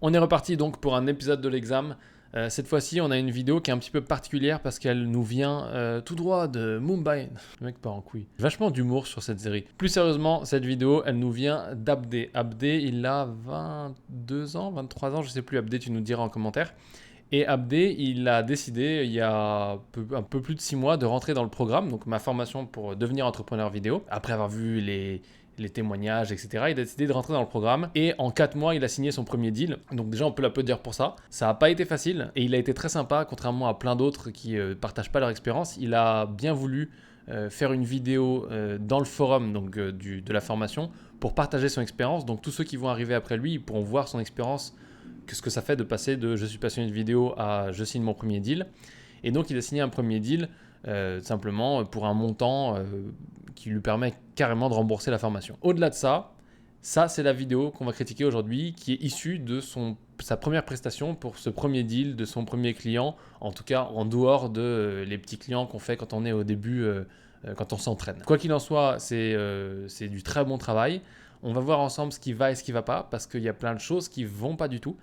On est reparti donc pour un épisode de l'examen. Cette fois-ci, on a une vidéo qui est un petit peu particulière parce qu'elle nous vient tout droit de Mumbai. Le mec part en couille. Vachement d'humour sur cette série. Plus sérieusement, cette vidéo, elle nous vient d'Abdé. Abdé, il a 22 ans, 23 ans, je sais plus. Abdé, tu nous diras en commentaire. Et Abdé, il a décidé, il y a un peu plus de 6 mois, de rentrer dans le programme, donc ma formation pour devenir entrepreneur vidéo. Après avoir vu les témoignages, etc., il a décidé de rentrer dans le programme. Et en 4 mois, il a signé son premier deal. Donc déjà, on peut l'applaudir pour ça. Ça n'a pas été facile et il a été très sympa, contrairement à plein d'autres qui ne partagent pas leur expérience. Il a bien voulu faire une vidéo dans le forum donc, de la formation pour partager son expérience. Donc tous ceux qui vont arriver après lui, ils pourront voir son expérience, ce que ça fait de passer de je suis passionné de vidéo à je signe mon premier deal. Et donc il a signé un premier deal simplement pour un montant qui lui permet carrément de rembourser la formation. Au-delà de ça, c'est la vidéo qu'on va critiquer aujourd'hui qui est issue de sa première prestation pour ce premier deal, de son premier client, en tout cas en dehors de les petits clients qu'on fait quand on est au début, quand on s'entraîne. Quoi qu'il en soit, c'est du très bon travail. On va voir ensemble ce qui va et ce qui ne va pas, parce qu'il y a plein de choses qui ne vont pas du tout.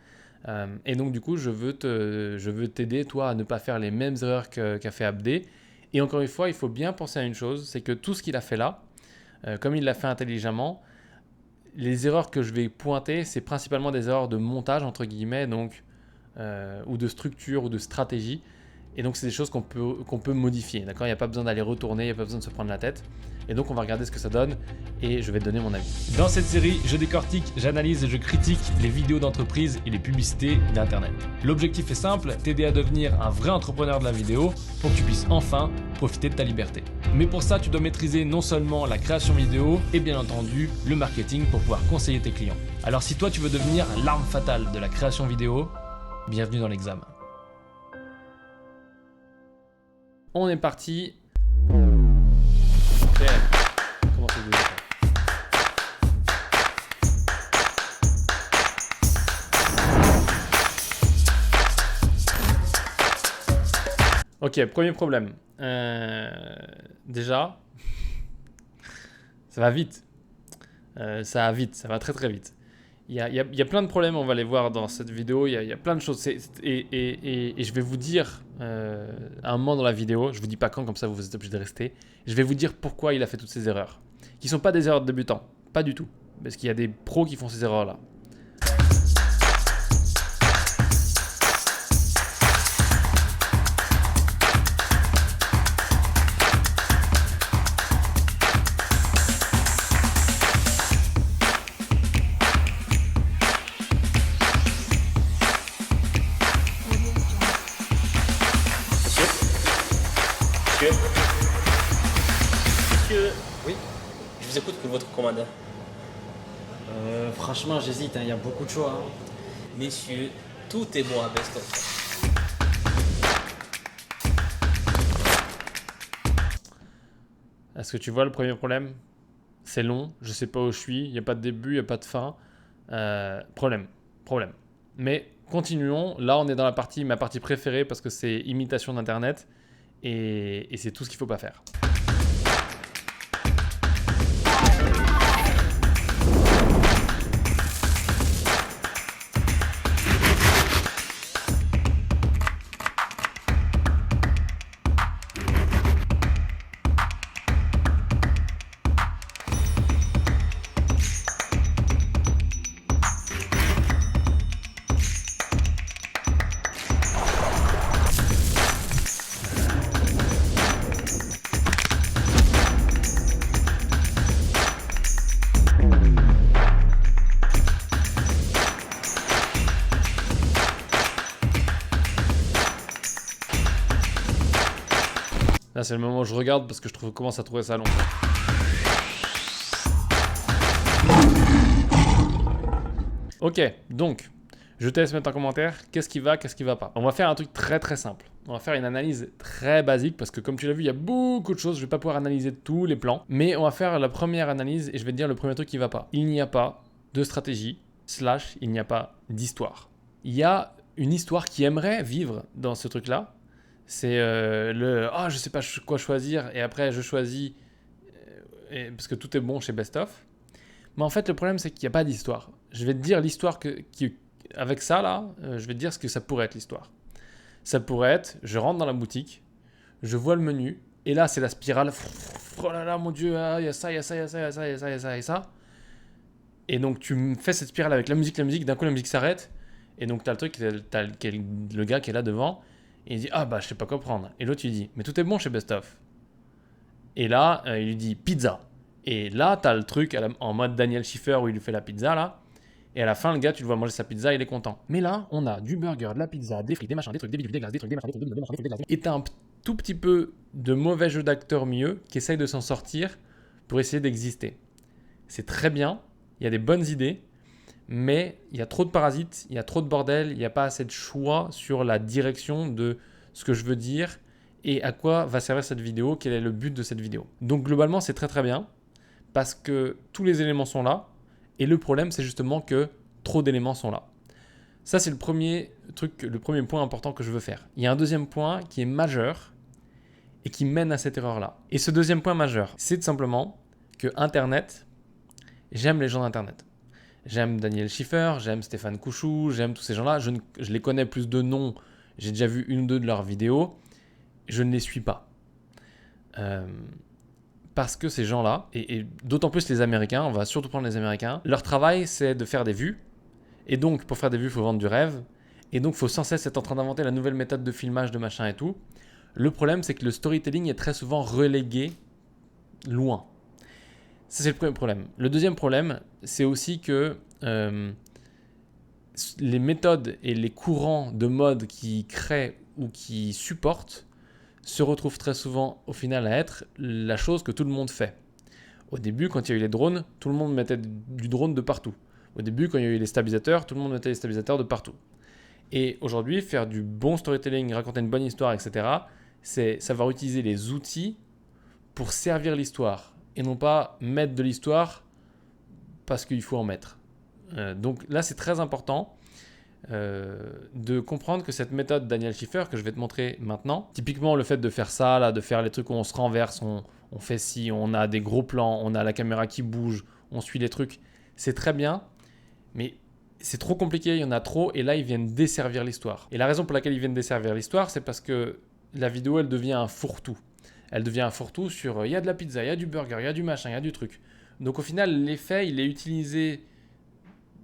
Et donc du coup, je veux t'aider, toi, à ne pas faire les mêmes erreurs qu'a fait Abdé. Et encore une fois, il faut bien penser à une chose, c'est que tout ce qu'il a fait là, comme il l'a fait intelligemment, les erreurs que je vais pointer, c'est principalement des erreurs de montage, entre guillemets, donc, ou de structure ou de stratégie. Et donc, c'est des choses qu'on peut modifier, d'accord ? Il n'y a pas besoin d'aller retourner, il n'y a pas besoin de se prendre la tête. Et donc, on va regarder ce que ça donne et je vais te donner mon avis. Dans cette série, je décortique, j'analyse et je critique les vidéos d'entreprise et les publicités d'Internet. L'objectif est simple, t'aider à devenir un vrai entrepreneur de la vidéo pour que tu puisses enfin profiter de ta liberté. Mais pour ça, tu dois maîtriser non seulement la création vidéo et bien entendu le marketing pour pouvoir conseiller tes clients. Alors si toi, tu veux devenir l'arme fatale de la création vidéo, bienvenue dans l'examen. On est parti. Ok. Comment c'est déjà Ok, premier problème. Déjà, ça va vite. Ça va très très vite. Il y a plein de problèmes, on va les voir dans cette vidéo, il y a plein de choses. Et je vais vous dire, à un moment dans la vidéo, je ne vous dis pas quand, comme ça vous êtes obligé de rester, je vais vous dire pourquoi il a fait toutes ces erreurs. Qui ne sont pas des erreurs de débutants, pas du tout. Parce qu'il y a des pros qui font ces erreurs-là. Monsieur, Oui. je vous écoute que votre commandant. Franchement, j'hésite, il y a beaucoup de choix. Messieurs, tout est bon à Best of. Est-ce que tu vois le premier problème ? C'est long, je ne sais pas où je suis, il n'y a pas de début, il n'y a pas de fin. Problème. Mais continuons, là on est dans ma partie préférée parce que c'est imitation d'Internet et c'est tout ce qu'il ne faut pas faire. Là, c'est le moment où je regarde parce que je commence à trouver ça long. Ok, donc, je te laisse mettre en commentaire qu'est-ce qui va pas. On va faire un truc très très simple. On va faire une analyse très basique parce que comme tu l'as vu, il y a beaucoup de choses. Je ne vais pas pouvoir analyser tous les plans. Mais on va faire la première analyse et je vais te dire le premier truc qui va pas. Il n'y a pas de stratégie / il n'y a pas d'histoire. Il y a une histoire qui aimerait vivre dans ce truc-là. C'est je sais pas quoi choisir et après je choisis parce que tout est bon chez Best of. Mais en fait le problème c'est qu'il n'y a pas d'histoire. Je vais te dire l'histoire avec ça, là, je vais te dire ce que ça pourrait être l'histoire. Ça pourrait être, je rentre dans la boutique, je vois le menu, et là, c'est la spirale. Oh là là, mon Dieu, il y a ça, il y a ça, il y a ça, il y a ça, il y a ça, il y a ça, il y a ça. Et donc, tu me fais cette spirale avec la musique, d'un coup, la musique s'arrête. Et donc, tu as le truc, t'as le gars qui est là devant, et il dit, ah bah, je sais pas quoi prendre. Et l'autre, il dit, mais tout est bon chez Best Of. Et là, il lui dit, pizza. Et là, tu as le truc en mode Daniel Schiffer où il lui fait la pizza, là. Et à la fin, le gars, tu le vois manger sa pizza, il est content. Mais là, on a du burger, de la pizza, des frites, des machins, des trucs, des bidouilles, des glaces, des trucs, des machins, des trucs, des machins, des glaces. Et t'as un tout petit peu de mauvais jeu d'acteur mieux qui essaye de s'en sortir pour essayer d'exister. C'est très bien, il y a des bonnes idées, mais il y a trop de parasites, il y a trop de bordel, il n'y a pas assez de choix sur la direction de ce que je veux dire et à quoi va servir cette vidéo, quel est le but de cette vidéo. Donc globalement, c'est très très bien parce que tous les éléments sont là. Et le problème, c'est justement que trop d'éléments sont là. Ça, c'est le premier truc, le premier point important que je veux faire. Il y a un deuxième point qui est majeur et qui mène à cette erreur-là. Et ce deuxième point majeur, c'est tout simplement que Internet, j'aime les gens d'Internet. J'aime Daniel Schiffer, j'aime Stéphane Couchou, j'aime tous ces gens-là. Je les connais plus de noms. J'ai déjà vu une ou deux de leurs vidéos. Je ne les suis pas. Parce que ces gens-là, et d'autant plus les Américains, on va surtout prendre les Américains, leur travail, c'est de faire des vues. Et donc, pour faire des vues, il faut vendre du rêve. Et donc, il faut sans cesse être en train d'inventer la nouvelle méthode de filmage, de machin et tout. Le problème, c'est que le storytelling est très souvent relégué loin. Ça, c'est le premier problème. Le deuxième problème, c'est aussi que les méthodes et les courants de mode qui créent ou qui supportent se retrouvent très souvent au final à être la chose que tout le monde fait. Au début, quand il y a eu les drones, tout le monde mettait du drone de partout. Au début, quand il y a eu les stabilisateurs, tout le monde mettait les stabilisateurs de partout. Et aujourd'hui, faire du bon storytelling, raconter une bonne histoire, etc., c'est savoir utiliser les outils pour servir l'histoire et non pas mettre de l'histoire parce qu'il faut en mettre. Donc là, c'est très important de comprendre que cette méthode Daniel Schiffer que je vais te montrer maintenant, typiquement le fait de faire ça, là, de faire les trucs où on se renverse, on fait ci, on a des gros plans, on a la caméra qui bouge, on suit les trucs, c'est très bien, mais c'est trop compliqué, il y en a trop, et là ils viennent desservir l'histoire. Et la raison pour laquelle ils viennent desservir l'histoire, c'est parce que la vidéo, elle devient un fourre-tout. Elle devient un fourre-tout sur il y a de la pizza, il y a du burger, il y a du machin, il y a du truc. Donc au final, l'effet, il est utilisé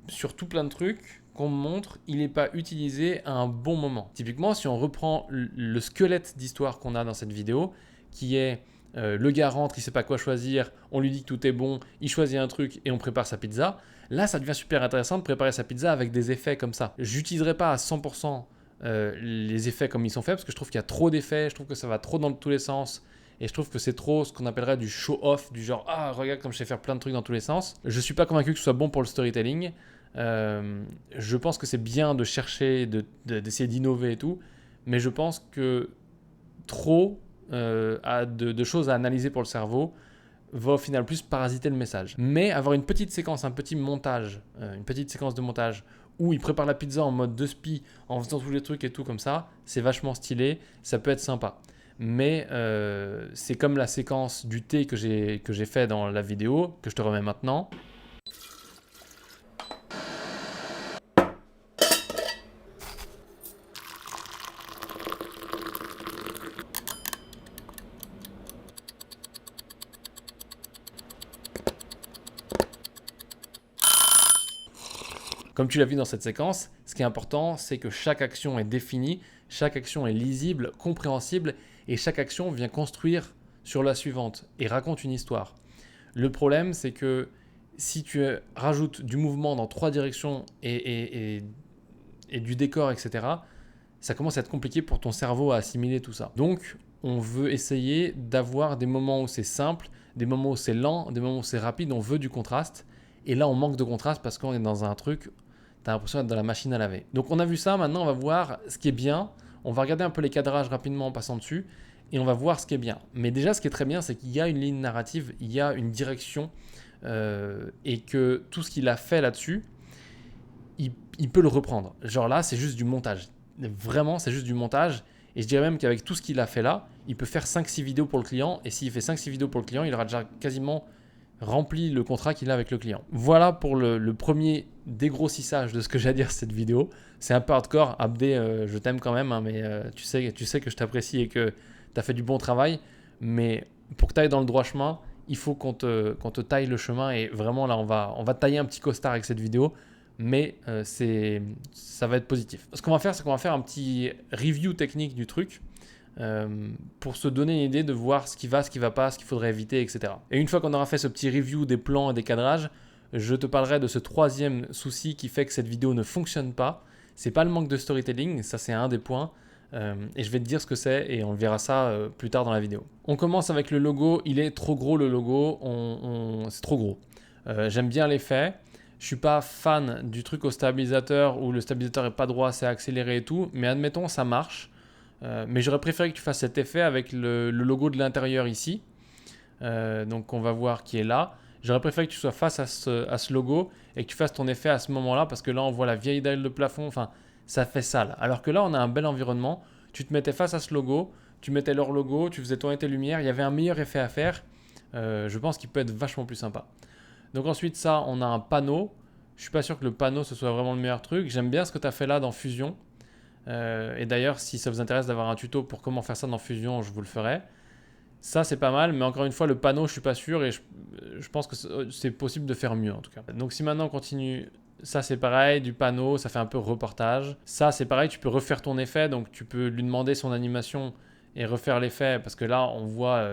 sur tout plein de trucs qu'on me montre, il n'est pas utilisé à un bon moment. Typiquement, si on reprend le squelette d'histoire qu'on a dans cette vidéo, qui est le gars rentre, il ne sait pas quoi choisir, on lui dit que tout est bon, il choisit un truc et on prépare sa pizza, là, ça devient super intéressant de préparer sa pizza avec des effets comme ça. J'utiliserai pas à 100% les effets comme ils sont faits, parce que je trouve qu'il y a trop d'effets, je trouve que ça va trop dans tous les sens, et je trouve que c'est trop ce qu'on appellerait du show-off, du genre « Ah, regarde comme je sais faire plein de trucs dans tous les sens ». Je ne suis pas convaincu que ce soit bon pour le storytelling. Je pense que c'est bien de chercher, d'essayer d'innover et tout, mais je pense que trop de choses à analyser pour le cerveau va au final plus parasiter le message. Mais avoir une petite séquence, un petit montage, une petite séquence de montage où il prépare la pizza en mode de spi, en faisant tous les trucs et tout comme ça, c'est vachement stylé, ça peut être sympa. Mais c'est comme la séquence du thé que j'ai fait dans la vidéo, que je te remets maintenant. Comme tu l'as vu dans cette séquence, ce qui est important, c'est que chaque action est définie, chaque action est lisible, compréhensible, et chaque action vient construire sur la suivante et raconte une histoire. Le problème, c'est que si tu rajoutes du mouvement dans 3 directions et du décor, etc., ça commence à être compliqué pour ton cerveau à assimiler tout ça. Donc, on veut essayer d'avoir des moments où c'est simple, des moments où c'est lent, des moments où c'est rapide, on veut du contraste. Et là, on manque de contraste parce qu'on est dans un truc, tu as l'impression d'être dans la machine à laver. Donc on a vu ça, maintenant on va voir ce qui est bien. On va regarder un peu les cadrages rapidement en passant dessus et on va voir ce qui est bien. Mais déjà, ce qui est très bien, c'est qu'il y a une ligne narrative, il y a une direction et que tout ce qu'il a fait là-dessus, il peut le reprendre. Genre là, c'est juste du montage. Vraiment, c'est juste du montage. Et je dirais même qu'avec tout ce qu'il a fait là, il peut faire 5-6 vidéos pour le client. Et s'il fait 5-6 vidéos pour le client, il aura déjà quasiment remplit le contrat qu'il a avec le client. Voilà pour le premier dégrossissage de ce que j'ai à dire sur cette vidéo. C'est un peu hardcore. Abdé, je t'aime quand même, hein, mais tu sais que je t'apprécie et que tu as fait du bon travail. Mais pour que tu ailles dans le droit chemin, il faut qu'on te taille le chemin. Et vraiment, là, on va tailler un petit costard avec cette vidéo. Mais ça va être positif. Ce qu'on va faire, c'est qu'on va faire un petit review technique du truc. Pour se donner une idée de voir ce qui va pas, ce qu'il faudrait éviter, etc. Et une fois qu'on aura fait ce petit review des plans et des cadrages, je te parlerai de ce troisième souci qui fait que cette vidéo ne fonctionne pas. C'est pas le manque de storytelling, ça c'est un des points. Et je vais te dire ce que c'est et on verra ça plus tard dans la vidéo. On commence avec le logo. Il est trop gros le logo, c'est trop gros. J'aime bien l'effet. Je suis pas fan du truc au stabilisateur où le stabilisateur est pas droit, c'est accéléré et tout, mais admettons ça marche. Mais j'aurais préféré que tu fasses cet effet avec le logo de l'intérieur ici. Donc on va voir qui est là. J'aurais préféré que tu sois face à ce logo et que tu fasses ton effet à ce moment-là parce que là on voit la vieille dalle de plafond. Enfin, ça fait sale. Alors que là on a un bel environnement. Tu te mettais face à ce logo, tu mettais leur logo, tu faisais tourner tes lumières. Il y avait un meilleur effet à faire. Je pense qu'il peut être vachement plus sympa. Donc ensuite ça, on a un panneau. Je suis pas sûr que le panneau ce soit vraiment le meilleur truc. J'aime bien ce que tu as fait là dans Fusion. Et d'ailleurs, si ça vous intéresse d'avoir un tuto pour comment faire ça dans Fusion, je vous le ferai. Ça, c'est pas mal, mais encore une fois, le panneau, je suis pas sûr et je pense que c'est possible de faire mieux en tout cas. Donc si maintenant on continue, ça c'est pareil, du panneau, ça fait un peu reportage. Ça c'est pareil, tu peux refaire ton effet, donc tu peux lui demander son animation et refaire l'effet parce que là, on voit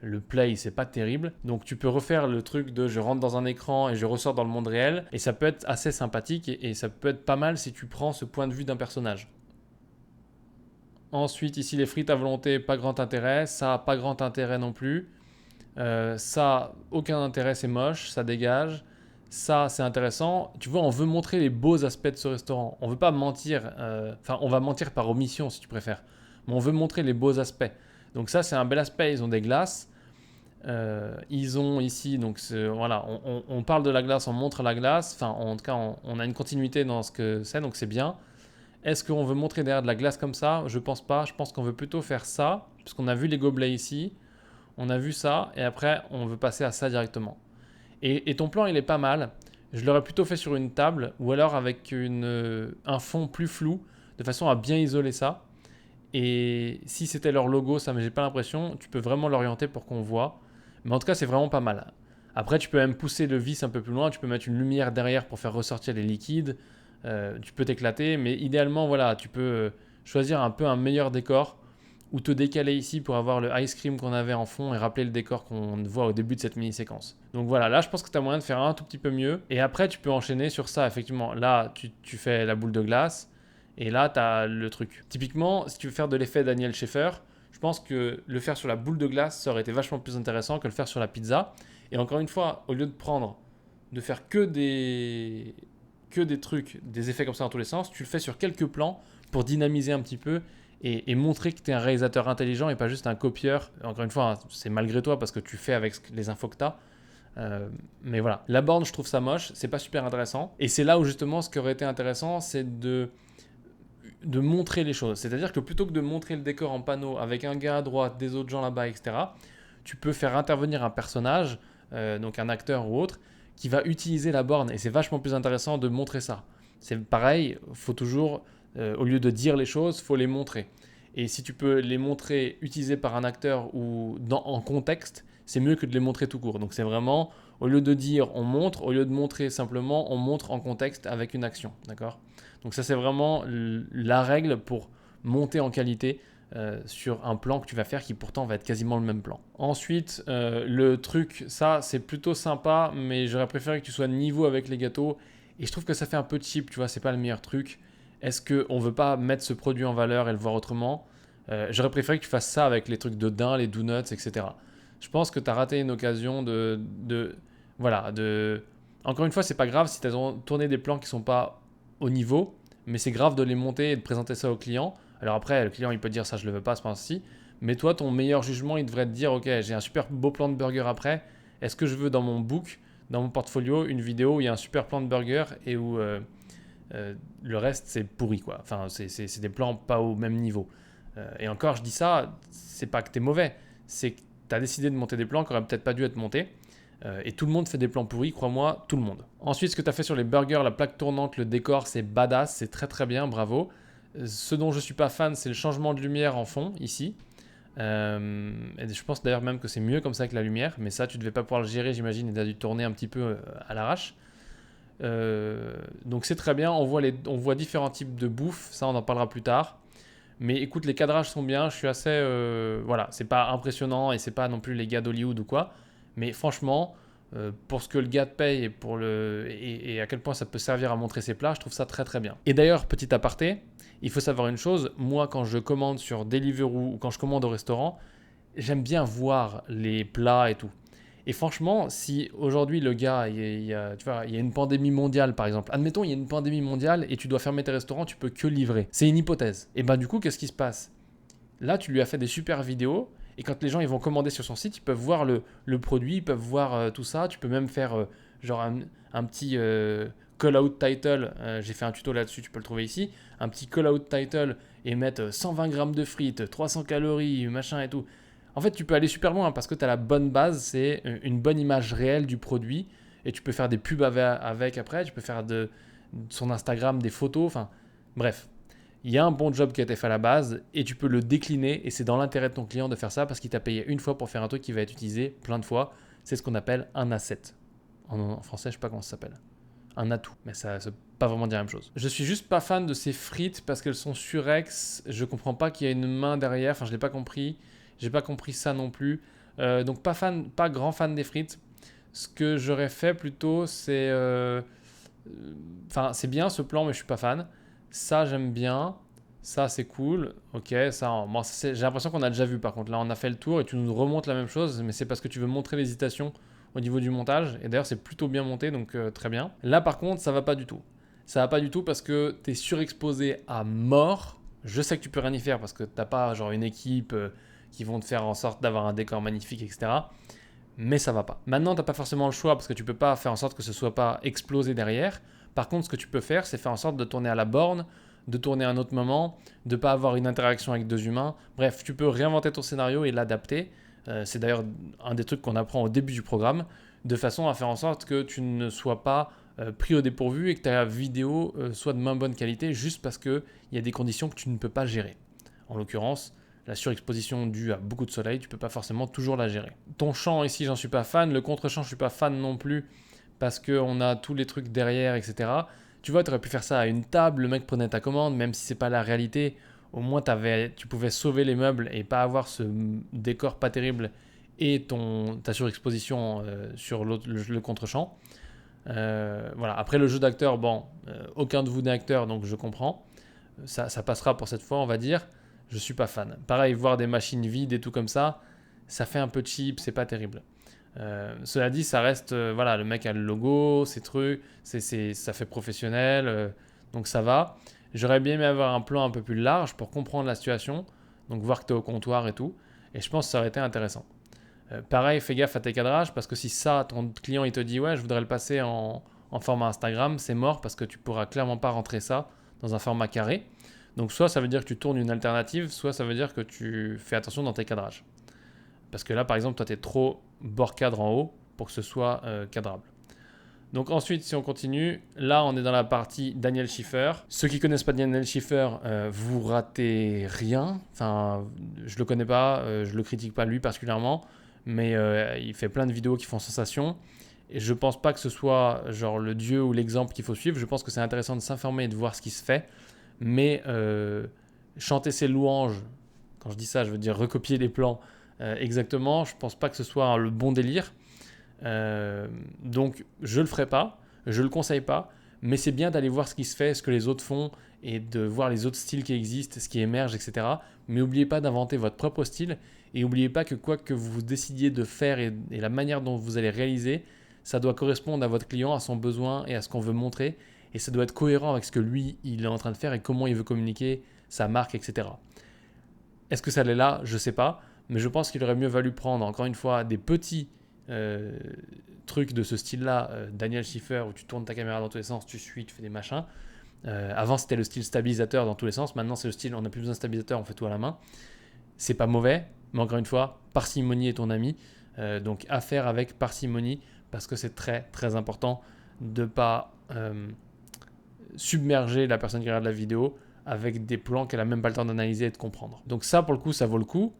le play, c'est pas terrible. Donc tu peux refaire le truc de je rentre dans un écran et je ressors dans le monde réel et ça peut être assez sympathique et ça peut être pas mal si tu prends ce point de vue d'un personnage. Ensuite, ici, les frites à volonté, pas grand intérêt. Ça, pas grand intérêt non plus. Ça, aucun intérêt, c'est moche, ça dégage. Ça, c'est intéressant. Tu vois, on veut montrer les beaux aspects de ce restaurant. On veut pas mentir. Enfin, on va mentir par omission, si tu préfères. Mais on veut montrer les beaux aspects. Donc ça, c'est un bel aspect. Ils ont des glaces. Ils ont ici, donc voilà, on parle de la glace, on montre la glace. Enfin, en tout cas, on a une continuité dans ce que c'est, donc c'est bien. Est-ce qu'on veut montrer derrière de la glace comme ça? Je pense pas. Je pense qu'on veut plutôt faire ça, parce qu'on a vu les gobelets ici, on a vu ça, et après on veut passer à ça directement. Et ton plan il est pas mal. Je l'aurais plutôt fait sur une table, ou alors avec un fond plus flou, de façon à bien isoler ça. Et si c'était leur logo, ça, mais j'ai pas l'impression, tu peux vraiment l'orienter pour qu'on voit. Mais en tout cas, c'est vraiment pas mal. Après, tu peux même pousser le vis un peu plus loin, tu peux mettre une lumière derrière pour faire ressortir les liquides. Tu peux t'éclater, mais idéalement, voilà, tu peux choisir un peu un meilleur décor ou te décaler ici pour avoir le ice cream qu'on avait en fond et rappeler le décor qu'on voit au début de cette mini-séquence. Donc voilà, là, je pense que tu as moyen de faire un tout petit peu mieux. Et après, tu peux enchaîner sur ça, effectivement. Là, tu fais la boule de glace et là, tu as le truc. Typiquement, si tu veux faire de l'effet Daniel Schaeffer, je pense que le faire sur la boule de glace, ça aurait été vachement plus intéressant que le faire sur la pizza. Et encore une fois, au lieu de faire que des trucs, des effets comme ça dans tous les sens, tu le fais sur quelques plans pour dynamiser un petit peu et montrer que tu es un réalisateur intelligent et pas juste un copieur. Encore une fois, hein, c'est malgré toi parce que tu fais avec les infos que tu as. Mais voilà, la borne, je trouve ça moche, c'est pas super intéressant. Et c'est là où justement, ce qui aurait été intéressant, c'est de montrer les choses. C'est-à-dire que plutôt que de montrer le décor en panneau avec un gars à droite, des autres gens là-bas, etc., tu peux faire intervenir un personnage, donc un acteur ou autre, qui va utiliser la borne. Et c'est vachement plus intéressant de montrer ça. C'est pareil, il faut toujours, au lieu de dire les choses, il faut les montrer. Et si tu peux les montrer utilisés par un acteur ou en contexte, c'est mieux que de les montrer tout court. Donc c'est vraiment, au lieu de dire on montre, au lieu de montrer simplement, on montre en contexte avec une action. D'accord ? Donc ça c'est vraiment la règle pour monter en qualité sur un plan que tu vas faire qui pourtant va être quasiment le même plan. Ensuite, le truc, ça c'est plutôt sympa, mais j'aurais préféré que tu sois niveau avec les gâteaux. Et je trouve que ça fait un peu cheap, tu vois, c'est pas le meilleur truc. Est-ce qu'on veut pas mettre ce produit en valeur et le voir autrement ? J'aurais préféré que tu fasses ça avec les trucs de daim, les donuts, etc. Je pense que tu as raté une occasion voilà, Encore une fois, c'est pas grave si tu as tourné des plans qui sont pas au niveau, mais c'est grave de les monter et de présenter ça au client. Alors après, le client, il peut dire ça, je le veux pas, c'est pas ainsi. Mais toi, ton meilleur jugement, il devrait te dire, ok, j'ai un super beau plan de burger après. Est-ce que je veux dans mon book, dans mon portfolio, une vidéo où il y a un super plan de burger et où le reste, c'est pourri, quoi. Enfin, c'est des plans pas au même niveau. Et encore, je dis ça, c'est pas que t'es mauvais, c'est que t'as décidé de monter des plans qui auraient peut-être pas dû être montés. Et tout le monde fait des plans pourris, crois-moi, tout le monde. Ensuite, ce que tu as fait sur les burgers, la plaque tournante, le décor, c'est badass, c'est très très bien, bravo. Ce dont je suis pas fan, c'est le changement de lumière en fond, ici. Et je pense d'ailleurs même que c'est mieux comme ça avec la lumière, mais ça, tu devais pas pouvoir le gérer, j'imagine, et tu as dû tourner un petit peu à l'arrache. Donc c'est très bien, on voit différents types de bouffe, ça on en parlera plus tard. Mais écoute, les cadrages sont bien, je suis assez... voilà, c'est pas impressionnant et c'est pas non plus les gars d'Hollywood ou quoi. Mais franchement, pour ce que le gars te paye et à quel point ça peut servir à montrer ses plats, je trouve ça très très bien. Et d'ailleurs, petit aparté, il faut savoir une chose, moi quand je commande sur Deliveroo ou quand je commande au restaurant, j'aime bien voir les plats et tout. Et franchement, si aujourd'hui le gars, tu vois, il y a une pandémie mondiale par exemple, admettons il y a une pandémie mondiale et tu dois fermer tes restaurants, tu peux que livrer. C'est une hypothèse. Et ben du coup, qu'est-ce qui se passe? Là, tu lui as fait des super vidéos et quand les gens ils vont commander sur son site, ils peuvent voir le produit, ils peuvent voir tout ça. Tu peux même faire genre un petit call-out title. J'ai fait un tuto là-dessus, tu peux le trouver ici. Un petit call-out title et mettre 120 grammes de frites, 300 calories, machin et tout. En fait, tu peux aller super loin parce que tu as la bonne base, c'est une bonne image réelle du produit et tu peux faire des pubs avec après, tu peux faire de son Instagram des photos, enfin bref. Il y a un bon job qui a été fait à la base et tu peux le décliner et c'est dans l'intérêt de ton client de faire ça parce qu'il t'a payé une fois pour faire un truc qui va être utilisé plein de fois. C'est ce qu'on appelle un asset. En français, je sais pas comment ça s'appelle. Un atout, mais ça ne veut pas vraiment dire la même chose. Je suis juste pas fan de ces frites parce qu'elles sont surex. Je comprends pas qu'il y a une main derrière, enfin je l'ai pas compris. J'ai pas compris ça non plus. Donc pas grand fan des frites. Ce que j'aurais fait plutôt, c'est... Enfin, c'est bien ce plan, mais je suis pas fan. Ça, j'aime bien. Ça, c'est cool. Ok, ça, bon, j'ai l'impression qu'on a déjà vu par contre. Là, on a fait le tour et tu nous remontes la même chose, mais c'est parce que tu veux montrer l'hésitation au niveau du montage. Et d'ailleurs, c'est plutôt bien monté, donc très bien. Là, par contre, ça va pas du tout. Ça va pas du tout parce que tu es surexposé à mort. Je sais que tu peux rien y faire parce que t'as pas genre une équipe qui vont te faire en sorte d'avoir un décor magnifique, etc. Mais ça va pas. Maintenant, tu n'as pas forcément le choix parce que tu peux pas faire en sorte que ce soit pas explosé derrière. Par contre, ce que tu peux faire, c'est faire en sorte de tourner à la borne, de tourner à un autre moment, de pas avoir une interaction avec deux humains. Bref, tu peux réinventer ton scénario et l'adapter. C'est d'ailleurs un des trucs qu'on apprend au début du programme, de façon à faire en sorte que tu ne sois pas pris au dépourvu et que ta vidéo soit de moins bonne qualité juste parce qu'il y a des conditions que tu ne peux pas gérer. En l'occurrence, la surexposition due à beaucoup de soleil, tu ne peux pas forcément toujours la gérer. Ton champ ici, j'en suis pas fan. Le contre-champ, je suis pas fan non plus parce qu'on a tous les trucs derrière, etc. Tu vois, tu aurais pu faire ça à une table, le mec prenait ta commande, même si c'est pas la réalité. Au moins, tu pouvais sauver les meubles et pas avoir ce décor pas terrible et ta surexposition sur le contre-champ. Voilà. Après, le jeu d'acteur, bon, aucun de vous n'est acteur, donc je comprends. Ça passera pour cette fois, on va dire. Je suis pas fan. Pareil, voir des machines vides et tout comme ça, ça fait un peu cheap, c'est pas terrible. Cela dit, ça reste, voilà, le mec a le logo, ces trucs, ça fait professionnel, donc ça va. J'aurais bien aimé avoir un plan un peu plus large pour comprendre la situation, donc voir que tu es au comptoir et tout, et je pense que ça aurait été intéressant. Pareil, fais gaffe à tes cadrages, parce que si ça, ton client il te dit ouais, je voudrais le passer en format Instagram, c'est mort parce que tu pourras clairement pas rentrer ça dans un format carré. Donc soit ça veut dire que tu tournes une alternative, soit ça veut dire que tu fais attention dans tes cadrages. Parce que là, par exemple, toi, tu es trop bord cadre en haut pour que ce soit cadrable. Donc ensuite, si on continue, là, on est dans la partie Daniel Schiffer. Ceux qui ne connaissent pas Daniel Schiffer, vous ratez rien. Enfin, je ne le connais pas, je ne le critique pas lui particulièrement, mais il fait plein de vidéos qui font sensation. Et je ne pense pas que ce soit genre le dieu ou l'exemple qu'il faut suivre. Je pense que c'est intéressant de s'informer et de voir ce qui se fait. Mais chanter ses louanges, quand je dis ça, je veux dire recopier les plans exactement, je pense pas que ce soit le bon délire. Donc je le ferai pas, je le conseille pas, mais c'est bien d'aller voir ce qui se fait, ce que les autres font et de voir les autres styles qui existent, ce qui émerge, etc. Mais n'oubliez pas d'inventer votre propre style et n'oubliez pas que quoi que vous décidiez de faire et la manière dont vous allez réaliser, ça doit correspondre à votre client, à son besoin et à ce qu'on veut montrer. Et ça doit être cohérent avec ce que lui, il est en train de faire et comment il veut communiquer sa marque, etc. Est-ce que ça l'est là? Je ne sais pas. Mais je pense qu'il aurait mieux valu prendre, encore une fois, des petits trucs de ce style-là, Daniel Schiffer, où tu tournes ta caméra dans tous les sens, tu suis, tu fais des machins. Avant, c'était le style stabilisateur dans tous les sens. Maintenant, c'est le style, on n'a plus besoin de stabilisateur, on fait tout à la main. C'est pas mauvais, mais encore une fois, parcimonie est ton ami. Donc, à faire avec parcimonie. parce que c'est très très important de ne pas submerger la personne qui regarde la vidéo avec des plans qu'elle n'a même pas le temps d'analyser et de comprendre. Donc ça, pour le coup, ça vaut le coup.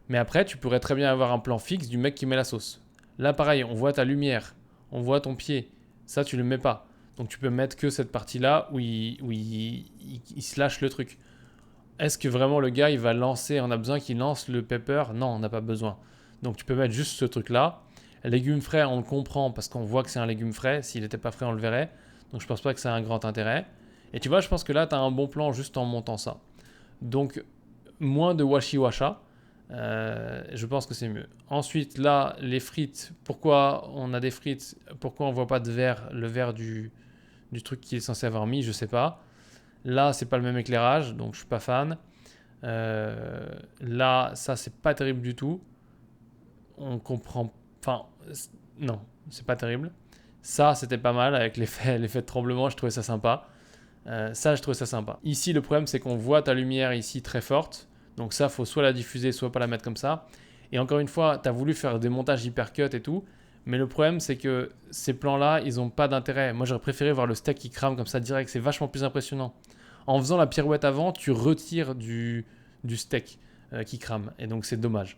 Mais après, tu pourrais très bien avoir un plan fixe du mec qui met la sauce. Là, pareil, on voit ta lumière, on voit ton pied. Ça, tu le mets pas. Donc tu peux mettre que cette partie-là où il se lâche le truc. Est-ce que vraiment le gars, il va lancer, on a besoin qu'il lance le pepper? Non, on n'a pas besoin. Donc tu peux mettre juste ce truc-là. Légumes frais, on le comprend parce qu'on voit que c'est un légume frais. S'il n'était pas frais, on le verrait. Donc je pense pas que ça a un grand intérêt. Et tu vois, je pense que là, tu as un bon plan juste en montant ça. Donc moins de washi-washa. Je pense que c'est mieux. Ensuite, là, les frites. Pourquoi on a des frites? Pourquoi on voit pas de verre? Le verre du truc qui est censé avoir mis, je sais pas. Là, c'est pas le même éclairage, donc je suis pas fan. Là, ça, c'est pas terrible du tout. On comprend. Enfin, non, c'est pas terrible. Ça, c'était pas mal avec l'effet de tremblement, je trouvais ça sympa. Ça, je trouvais ça sympa. Ici, le problème, c'est qu'on voit ta lumière ici très forte. Donc ça, faut soit la diffuser, soit pas la mettre comme ça. Et encore une fois, tu as voulu faire des montages hypercut et tout. Mais le problème, c'est que ces plans-là, ils n'ont pas d'intérêt. Moi, j'aurais préféré voir le steak qui crame comme ça direct. C'est vachement plus impressionnant. En faisant la pirouette avant, tu retires du steak qui crame. Et donc, c'est dommage.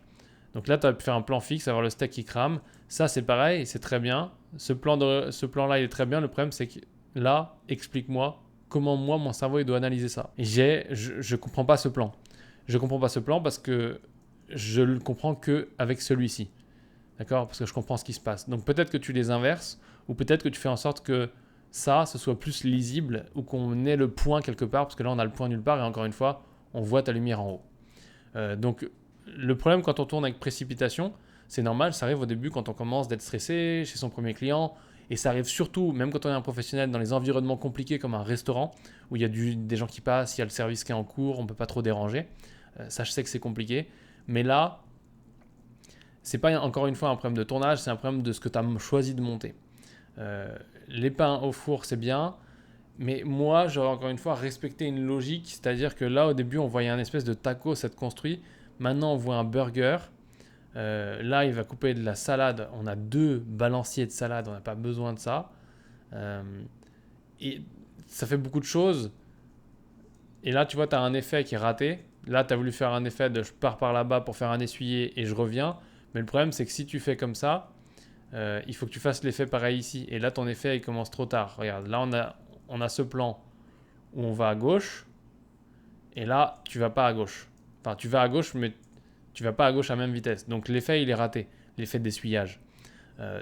Donc là, tu as pu faire un plan fixe, avoir le steak qui crame. Ça, c'est pareil, c'est très bien. Ce plan-là, il est très bien. Le problème, c'est que là, explique-moi comment moi, mon cerveau, il doit analyser ça. Et je comprends pas ce plan. Je comprends pas ce plan parce que je le comprends qu'avec celui-ci. D'accord? Parce que je comprends ce qui se passe. Donc peut-être que tu les inverses ou peut-être que tu fais en sorte que ça, ce soit plus lisible ou qu'on ait le point quelque part parce que là, on a le point nulle part et encore une fois, on voit ta lumière en haut. Donc le problème quand on tourne avec précipitation, c'est normal, ça arrive au début quand on commence d'être stressé chez son premier client et ça arrive surtout, même quand on est un professionnel, dans les environnements compliqués comme un restaurant où il y a des gens qui passent, il y a le service qui est en cours, on ne peut pas trop déranger. Ça, je sais que c'est compliqué. Mais là, c'est pas encore une fois un problème de tournage, c'est un problème de ce que tu as choisi de monter. Les pains au four, c'est bien. Mais moi, j'aurais encore une fois respecté une logique. C'est-à-dire que là, au début, on voyait un espèce de taco s'être construit. Maintenant, on voit un burger. Là, il va couper de la salade. On a 2 balanciers de salade. On n'a pas besoin de ça. Et ça fait beaucoup de choses. Et là, tu vois, tu as un effet qui est raté. Là, tu as voulu faire un effet de je pars par là-bas pour faire un essuyé et je reviens. Mais le problème, c'est que si tu fais comme ça, il faut que tu fasses l'effet pareil ici. Et là, ton effet, il commence trop tard. Regarde, là, on a ce plan où on va à gauche. Et là, tu vas pas à gauche. Enfin, tu vas à gauche, mais tu vas pas à gauche à même vitesse. Donc, l'effet, il est raté. L'effet d'essuyage.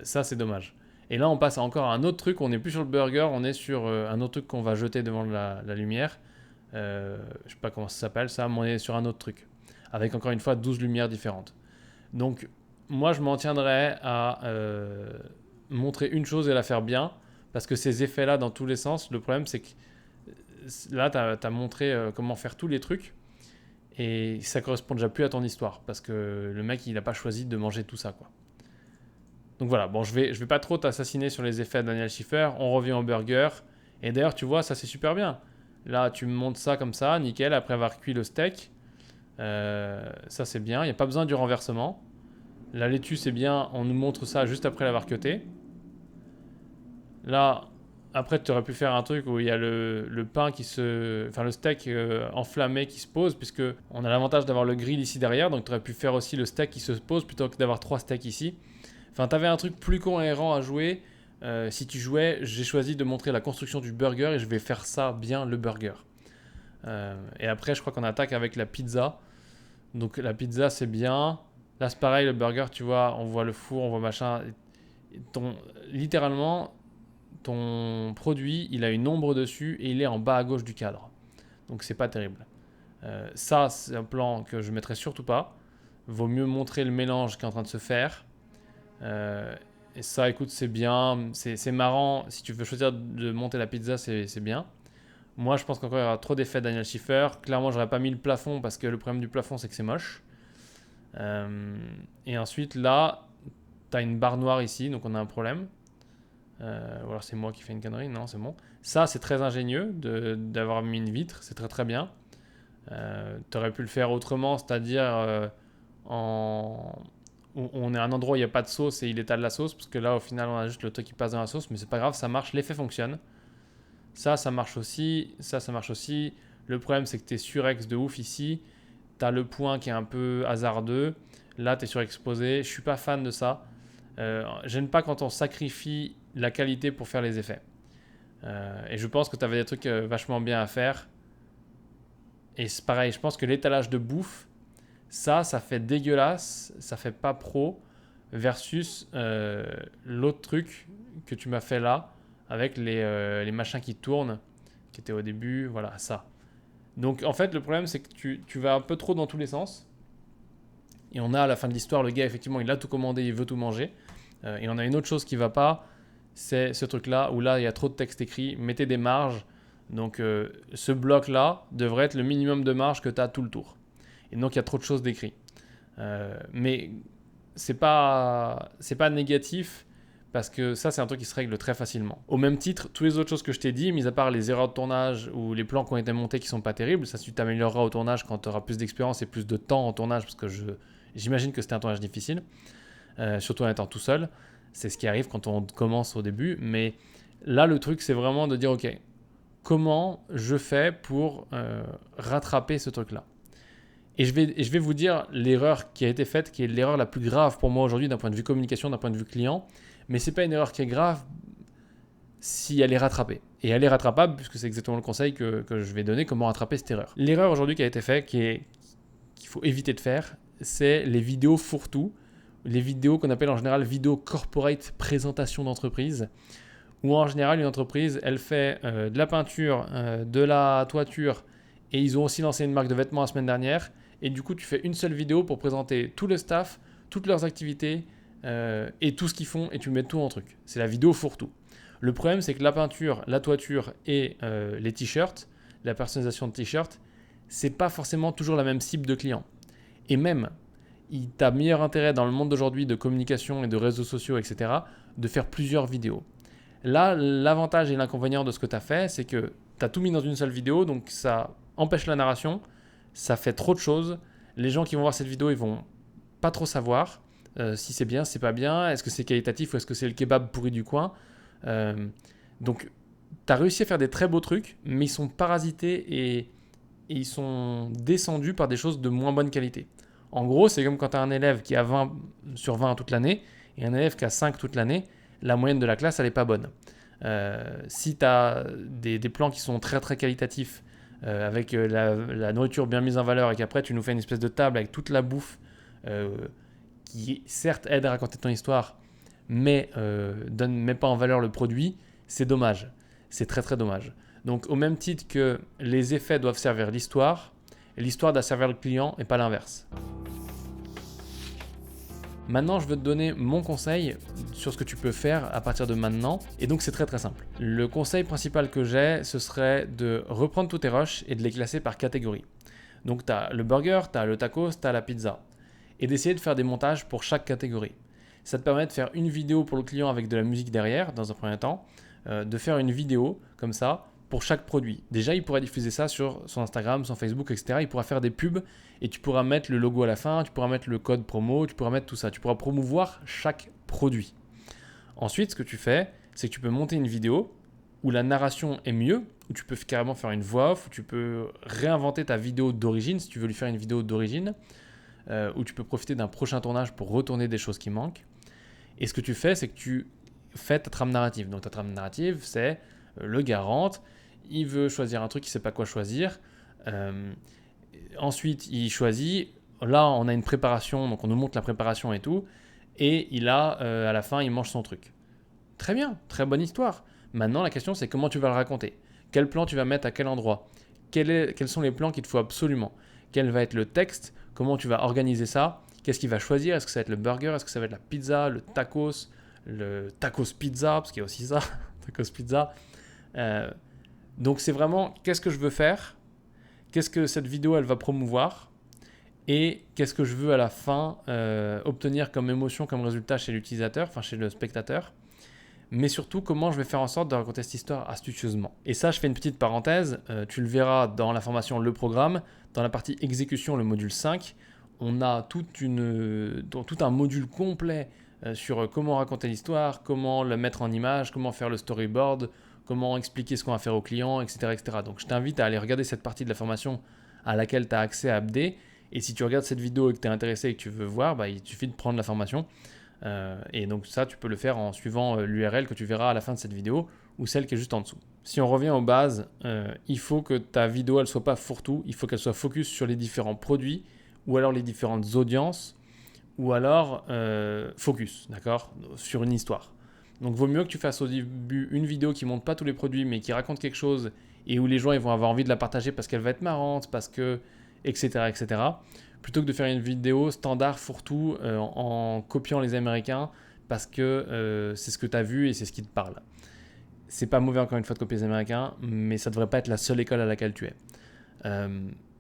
Ça, c'est dommage. Et là, on passe encore à un autre truc. On n'est plus sur le burger, on est sur un autre truc qu'on va jeter devant la lumière. Je sais pas comment ça s'appelle ça, mais on est sur un autre truc. Avec encore une fois 12 lumières différentes. Donc, moi, je m'en tiendrais à montrer une chose et la faire bien. Parce que ces effets-là, dans tous les sens, le problème, c'est que là, tu as montré comment faire tous les trucs. Et ça correspond déjà plus à ton histoire. Parce que le mec, il n'a pas choisi de manger tout ça, quoi. Donc voilà, bon, je vais pas trop t'assassiner sur les effets de Daniel Schiffer. On revient au burger. Et d'ailleurs, tu vois, ça, c'est super bien. Là, tu me montes ça comme ça, nickel, après avoir cuit le steak. Ça, c'est bien. Il n'y a pas besoin du renversement. La laitue, c'est bien. On nous montre ça juste après l'avoir cuté. Là, après, tu aurais pu faire un truc où il y a le pain qui se... Enfin, le steak enflammé qui se pose, puisque on a l'avantage d'avoir le grill ici derrière. Donc, tu aurais pu faire aussi le steak qui se pose plutôt que d'avoir 3 steaks ici. Enfin, tu avais un truc plus cohérent à jouer. Si tu jouais, j'ai choisi de montrer la construction du burger et je vais faire ça bien, le burger. Et après, je crois qu'on attaque avec la pizza. Donc la pizza, c'est bien. Là, c'est pareil, le burger, tu vois, on voit le four, on voit machin. Littéralement, ton produit, il a une ombre dessus et il est en bas à gauche du cadre. Donc c'est pas terrible. Ça, c'est un plan que je ne mettrai surtout pas. Vaut mieux montrer le mélange qui est en train de se faire. Et ça, écoute, c'est bien. C'est marrant. Si tu veux choisir de monter la pizza, c'est bien. Moi, je pense qu'encore il y aura trop d'effets Daniel Schiffer. Clairement, j'aurais pas mis le plafond parce que le problème du plafond, c'est que c'est moche. Et ensuite, là, tu as une barre noire ici, donc on a un problème. Ou alors c'est moi qui fais une connerie, non, c'est bon. Ça, c'est très ingénieux d'avoir mis une vitre, c'est très très bien. Tu aurais pu le faire autrement, c'est-à-dire en on est à un endroit où il n'y a pas de sauce et il étale la sauce, parce que là, au final, on a juste le truc qui passe dans la sauce, mais c'est pas grave, ça marche, l'effet fonctionne. Ça marche aussi, ça marche aussi. Le problème, c'est que tu es surex de ouf ici. Tu as le point qui est un peu hasardeux. Là, tu es surexposé. Je suis pas fan de ça. J'aime pas quand on sacrifie la qualité pour faire les effets. Et je pense que tu avais des trucs vachement bien à faire. Et c'est pareil, je pense que l'étalage de bouffe, ça fait dégueulasse, ça fait pas pro, versus l'autre truc que tu m'as fait là, avec les machins qui tournent, qui étaient au début, voilà, ça. Donc en fait, le problème, c'est que tu vas un peu trop dans tous les sens. Et on a à la fin de l'histoire, le gars, effectivement, il a tout commandé, il veut tout manger. Et on a une autre chose qui va pas, c'est ce truc-là, où là, il y a trop de texte écrit, mettez des marges. Donc ce bloc-là devrait être le minimum de marge que tu as tout le tour. Et donc il y a trop de choses d'écrit. Mais c'est pas négatif, parce que ça, c'est un truc qui se règle très facilement. Au même titre, toutes les autres choses que je t'ai dit, mis à part les erreurs de tournage ou les plans qui ont été montés qui sont pas terribles, ça tu t'amélioreras au tournage quand tu auras plus d'expérience et plus de temps en tournage, parce que j'imagine que c'était un tournage difficile, surtout en étant tout seul. C'est ce qui arrive quand on commence au début. Mais là, le truc, c'est vraiment de dire, ok, comment je fais pour rattraper ce truc-là. Et je vais vous dire l'erreur qui a été faite, qui est l'erreur la plus grave pour moi aujourd'hui d'un point de vue communication, d'un point de vue client. Mais ce n'est pas une erreur qui est grave si elle est rattrapée. Et elle est rattrapable, puisque c'est exactement le conseil que je vais donner, comment rattraper cette erreur. L'erreur aujourd'hui qui a été faite, qu'il faut éviter de faire, c'est les vidéos fourre-tout, les vidéos qu'on appelle en général vidéos corporate présentation d'entreprise, où en général une entreprise, elle fait de la peinture, de la toiture, et ils ont aussi lancé une marque de vêtements la semaine dernière, et du coup tu fais une seule vidéo pour présenter tout le staff, toutes leurs activités, et tout ce qu'ils font, et tu mets tout en truc. C'est la vidéo fourre-tout. Le problème, c'est que la peinture, la toiture et les t-shirts, la personnalisation de t-shirts, c'est pas forcément toujours la même cible de client. Et même, tu as meilleur intérêt dans le monde d'aujourd'hui de communication et de réseaux sociaux, etc., de faire plusieurs vidéos. Là, l'avantage et l'inconvénient de ce que tu as fait, c'est que tu as tout mis dans une seule vidéo, donc ça empêche la narration, ça fait trop de choses. Les gens qui vont voir cette vidéo, ils vont pas trop savoir si c'est bien, si c'est pas bien, est-ce que c'est qualitatif ou est-ce que c'est le kebab pourri du coin. Donc, tu as réussi à faire des très beaux trucs, mais ils sont parasités et ils sont descendus par des choses de moins bonne qualité. En gros, c'est comme quand tu as un élève qui a 20 sur 20 toute l'année et un élève qui a 5 toute l'année, la moyenne de la classe, elle n'est pas bonne. Si tu as des plans qui sont très très qualitatifs, avec la nourriture bien mise en valeur, et qu'après tu nous fais une espèce de table avec toute la bouffe qui certes aide à raconter ton histoire, mais met pas en valeur le produit, c'est dommage. C'est très très dommage. Donc au même titre que les effets doivent servir l'histoire doit servir le client et pas l'inverse. Maintenant, je veux te donner mon conseil sur ce que tu peux faire à partir de maintenant. Et donc, c'est très très simple. Le conseil principal que j'ai, ce serait de reprendre tous tes rushs et de les classer par catégorie. Donc, tu as le burger, tu as le tacos, tu as la pizza. Et d'essayer de faire des montages pour chaque catégorie. Ça te permet de faire une vidéo pour le client avec de la musique derrière, dans un premier temps. De faire une vidéo comme ça pour chaque produit. Déjà, il pourrait diffuser ça sur son Instagram, son Facebook, etc. Il pourra faire des pubs et tu pourras mettre le logo à la fin, tu pourras mettre le code promo, tu pourras mettre tout ça. Tu pourras promouvoir chaque produit. Ensuite, ce que tu fais, c'est que tu peux monter une vidéo où la narration est mieux, où tu peux carrément faire une voix off, où tu peux réinventer ta vidéo d'origine si tu veux lui faire une vidéo d'origine, où tu peux profiter d'un prochain tournage pour retourner des choses qui manquent. Et ce que tu fais, c'est que tu fais ta trame narrative. Donc ta trame narrative, c'est le gars rentre, il veut choisir un truc, il ne sait pas quoi choisir. Ensuite, il choisit. Là, on a une préparation, donc on nous montre la préparation et tout. Et il a, à la fin, il mange son truc. Très bien, très bonne histoire. Maintenant, la question, c'est comment tu vas le raconter. Quel plan tu vas mettre à quel endroit. Quels sont les plans qu'il te faut absolument. Quel va être le texte. Comment tu vas organiser ça. Qu'est-ce qu'il va choisir. Est-ce que ça va être le burger. Est-ce que ça va être la pizza, le tacos pizza, parce qu'il y a aussi ça, tacos pizza. Donc c'est vraiment qu'est-ce que je veux faire, qu'est-ce que cette vidéo elle va promouvoir et qu'est-ce que je veux à la fin obtenir comme émotion, comme résultat chez l'utilisateur, enfin chez le spectateur, mais surtout comment je vais faire en sorte de raconter cette histoire astucieusement. Et ça, je fais une petite parenthèse, tu le verras dans la formation Le Programme, dans la partie exécution, le module 5, on a tout un module complet sur comment raconter l'histoire, comment le mettre en image, comment faire le storyboard, comment expliquer ce qu'on va faire au client, etc., etc. Donc je t'invite à aller regarder cette partie de la formation à laquelle tu as accès à Abdé. Et si tu regardes cette vidéo et que tu es intéressé et que tu veux voir, il suffit de prendre la formation. Et donc ça, tu peux le faire en suivant l'URL que tu verras à la fin de cette vidéo ou celle qui est juste en dessous. Si on revient aux bases, il faut que ta vidéo elle soit pas fourre-tout, il faut qu'elle soit focus sur les différents produits ou alors les différentes audiences ou alors focus, d'accord, sur une histoire. Donc vaut mieux que tu fasses au début une vidéo qui montre pas tous les produits mais qui raconte quelque chose et où les gens ils vont avoir envie de la partager parce qu'elle va être marrante, parce que etc., etc., plutôt que de faire une vidéo standard fourre-tout en copiant les Américains parce que c'est ce que tu as vu et c'est ce qui te parle. C'est pas mauvais encore une fois de copier les Américains, mais ça devrait pas être la seule école à laquelle tu es.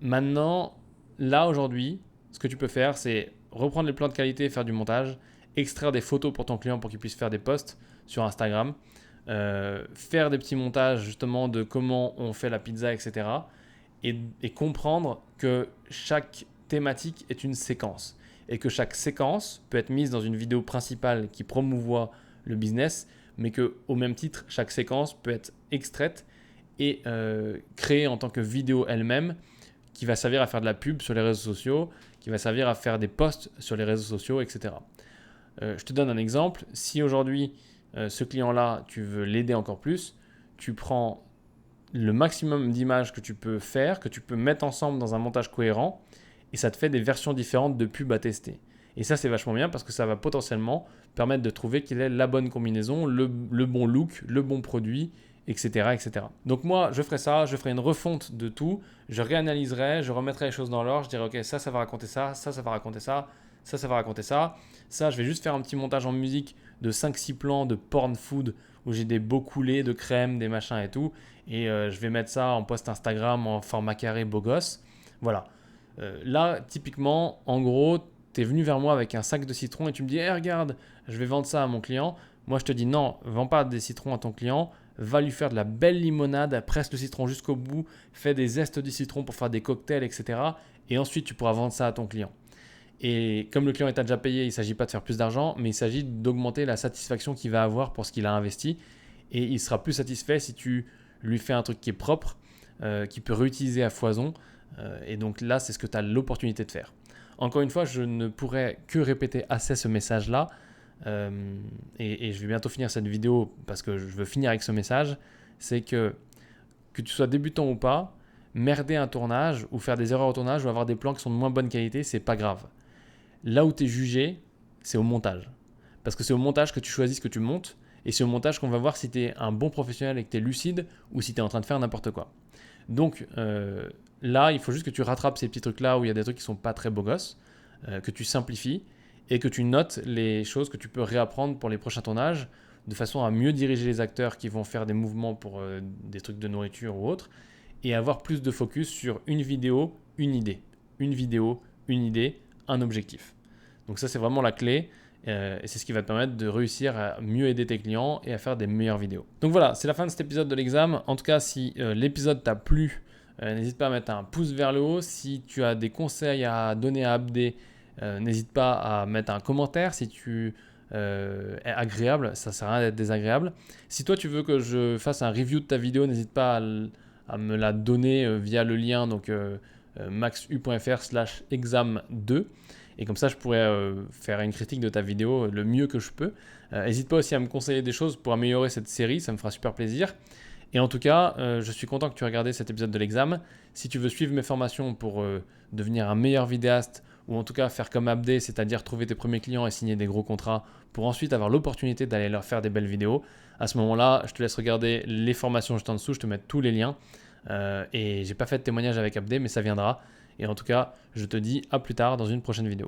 Maintenant, là aujourd'hui, ce que tu peux faire, c'est reprendre les plans de qualité et faire du montage, extraire des photos pour ton client pour qu'il puisse faire des posts sur Instagram, faire des petits montages justement de comment on fait la pizza, etc., et comprendre que chaque thématique est une séquence et que chaque séquence peut être mise dans une vidéo principale qui promouvoit le business, mais qu'au même titre, chaque séquence peut être extraite et créée en tant que vidéo elle-même qui va servir à faire de la pub sur les réseaux sociaux, qui va servir à faire des posts sur les réseaux sociaux, etc. Je te donne un exemple. Si aujourd'hui, ce client-là, tu veux l'aider encore plus, tu prends le maximum d'images que tu peux faire, que tu peux mettre ensemble dans un montage cohérent, et ça te fait des versions différentes de pubs à tester. Et ça, c'est vachement bien parce que ça va potentiellement permettre de trouver quelle est la bonne combinaison, le bon look, le bon produit, etc., etc. Donc moi, je ferai ça, je ferai une refonte de tout, je réanalyserai, je remettrai les choses dans l'ordre, je dirai ok, ça va raconter ça, ça va raconter ça, ça va raconter ça. Ça, je vais juste faire un petit montage en musique de 5-6 plans de porn food où j'ai des beaux coulés de crème, des machins et tout. Et je vais mettre ça en post Instagram en format carré beau gosse. Voilà. Là, typiquement, en gros, tu es venu vers moi avec un sac de citron et tu me dis hey, regarde, je vais vendre ça à mon client. Moi, je te dis non, vends pas des citrons à ton client. Va lui faire de la belle limonade, presse le citron jusqu'au bout, fais des zestes de citron pour faire des cocktails, etc. Et ensuite, tu pourras vendre ça à ton client. Et comme le client est déjà payé, il ne s'agit pas de faire plus d'argent, mais il s'agit d'augmenter la satisfaction qu'il va avoir pour ce qu'il a investi. Et il sera plus satisfait si tu lui fais un truc qui est propre, qui peut réutiliser à foison. Et donc là, c'est ce que tu as l'opportunité de faire. Encore une fois, je ne pourrais que répéter assez ce message-là. Et je vais bientôt finir cette vidéo parce que je veux finir avec ce message. C'est que tu sois débutant ou pas, merder un tournage ou faire des erreurs au tournage ou avoir des plans qui sont de moins bonne qualité, c'est pas grave. Là où tu es jugé, c'est au montage. Parce que c'est au montage que tu choisis ce que tu montes et c'est au montage qu'on va voir si tu es un bon professionnel et que tu es lucide ou si tu es en train de faire n'importe quoi. Donc là, il faut juste que tu rattrapes ces petits trucs-là où il y a des trucs qui sont pas très beaux gosses, que tu simplifies et que tu notes les choses que tu peux réapprendre pour les prochains tournages de façon à mieux diriger les acteurs qui vont faire des mouvements pour des trucs de nourriture ou autre et avoir plus de focus sur une vidéo, une idée. Une vidéo, une idée, un objectif. Donc ça, c'est vraiment la clé et c'est ce qui va te permettre de réussir à mieux aider tes clients et à faire des meilleures vidéos. Donc voilà, c'est la fin de cet épisode de l'examen. En tout cas, si l'épisode t'a plu, n'hésite pas à mettre un pouce vers le haut. Si tu as des conseils à donner à Abdé, n'hésite pas à mettre un commentaire si tu est agréable, ça sert à rien d'être désagréable. Si toi tu veux que je fasse un review de ta vidéo, n'hésite pas à me la donner via le lien donc maxu.fr/exam2 et comme ça je pourrais faire une critique de ta vidéo le mieux que je peux. N'hésite pas aussi à me conseiller des choses pour améliorer cette série, ça me fera super plaisir. Et en tout cas, je suis content que tu aies regardé cet épisode de l'examen. Si tu veux suivre mes formations pour devenir un meilleur vidéaste ou en tout cas faire comme Abdé, c'est-à-dire trouver tes premiers clients et signer des gros contrats pour ensuite avoir l'opportunité d'aller leur faire des belles vidéos, à ce moment-là, je te laisse regarder les formations juste en dessous, je te mets tous les liens. Et j'ai pas fait de témoignage avec Abdé, mais ça viendra. Et en tout cas, je te dis à plus tard dans une prochaine vidéo.